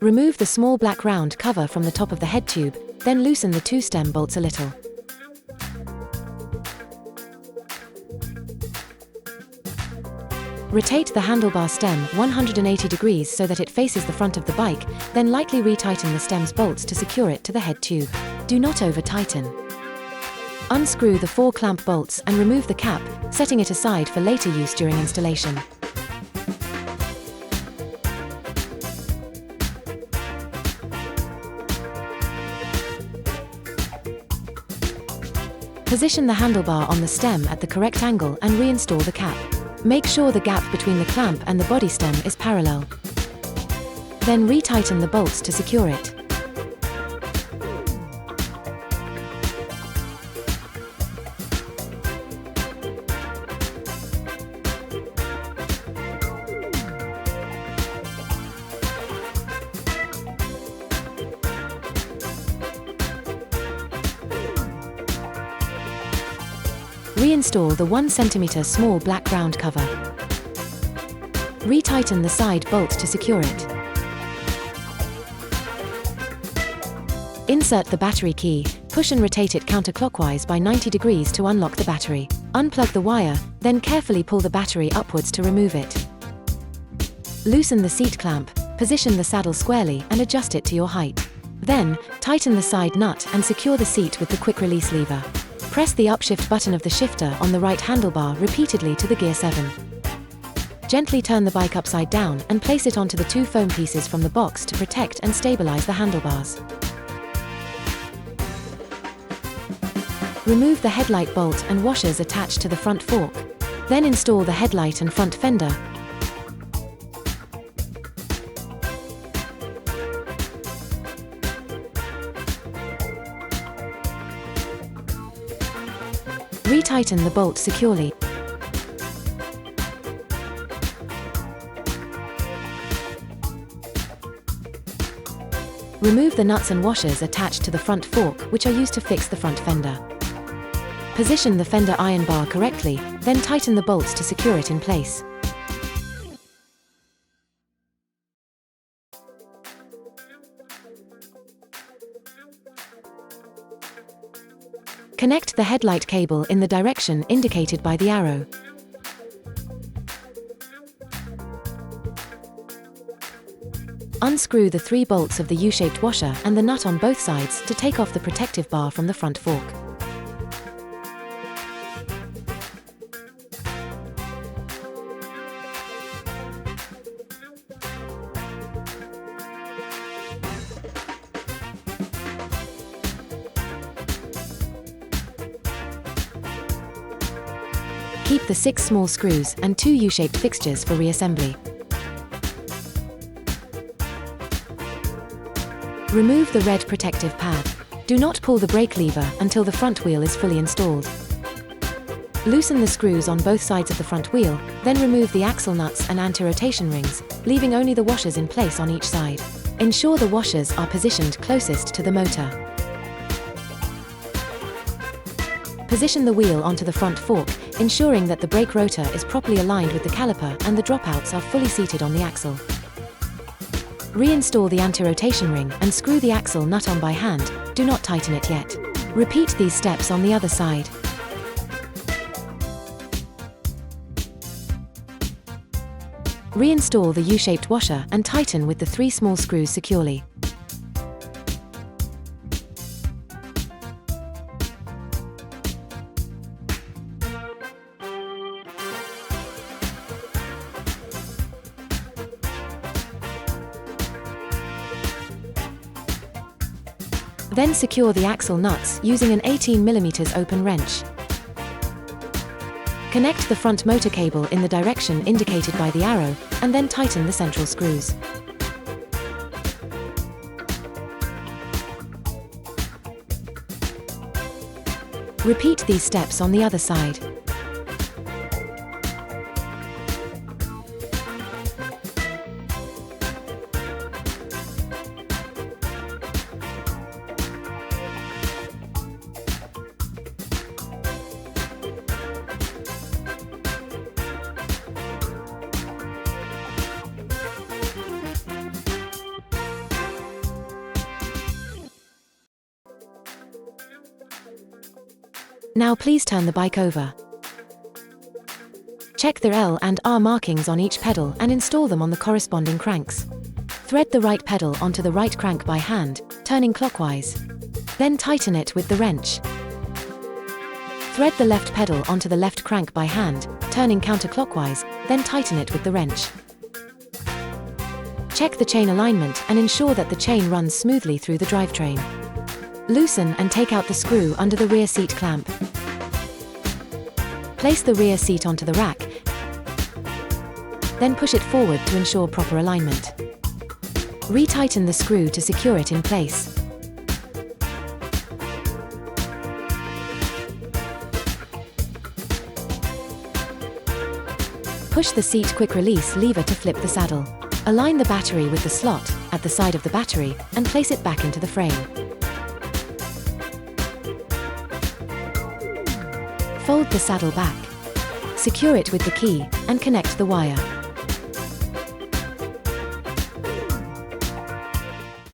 Remove the small black round cover from the top of the head tube, then loosen the two stem bolts a little. Rotate the handlebar stem 180 degrees so that it faces the front of the bike, then lightly retighten the stem's bolts to secure it to the head tube. Do not over-tighten. Unscrew the 4 clamp bolts and remove the cap, setting it aside for later use during installation. Position the handlebar on the stem at the correct angle and reinstall the cap. Make sure the gap between the clamp and the body stem is parallel. Then retighten the bolts to secure it. Reinstall the 1 cm small black round cover. Retighten the side bolt to secure it. Insert the battery key, push and rotate it counterclockwise by 90 degrees to unlock the battery. Unplug the wire, then carefully pull the battery upwards to remove it. Loosen the seat clamp, position the saddle squarely and adjust it to your height. Then, tighten the side nut and secure the seat with the quick release lever. Press the upshift button of the shifter on the right handlebar repeatedly to the gear 7. Gently turn the bike upside down and place it onto the 2 foam pieces from the box to protect and stabilize the handlebars. Remove the headlight bolt and washers attached to the front fork. Then install the headlight and front fender. Retighten the bolt securely. Remove the nuts and washers attached to the front fork, which are used to fix the front fender. Position the fender iron bar correctly, then tighten the bolts to secure it in place. Connect the headlight cable in the direction indicated by the arrow. Unscrew the 3 bolts of the U-shaped washer and the nut on both sides to take off the protective bar from the front fork. Keep the 6 small screws and 2 U-shaped fixtures for reassembly. Remove the red protective pad. Do not pull the brake lever until the front wheel is fully installed. Loosen the screws on both sides of the front wheel, then remove the axle nuts and anti-rotation rings, leaving only the washers in place on each side. Ensure the washers are positioned closest to the motor. Position the wheel onto the front fork, ensuring that the brake rotor is properly aligned with the caliper and the dropouts are fully seated on the axle. Reinstall the anti-rotation ring and screw the axle nut on by hand. Do not tighten it yet. Repeat these steps on the other side. Reinstall the U-shaped washer and tighten with the 3 small screws securely. Then secure the axle nuts using an 18 mm open wrench. Connect the front motor cable in the direction indicated by the arrow, and then tighten the central screws. Repeat these steps on the other side. Now please turn the bike over. Check the L and R markings on each pedal and install them on the corresponding cranks. Thread the right pedal onto the right crank by hand, turning clockwise. Then tighten it with the wrench. Thread the left pedal onto the left crank by hand, turning counterclockwise, then tighten it with the wrench. Check the chain alignment and ensure that the chain runs smoothly through the drivetrain. Loosen and take out the screw under the rear seat clamp. Place the rear seat onto the rack, then push it forward to ensure proper alignment. Retighten the screw to secure it in place. Push the seat quick release lever to flip the saddle. Align the battery with the slot at the side of the battery and place it back into the frame. Fold the saddle back. Secure it with the key and connect the wire.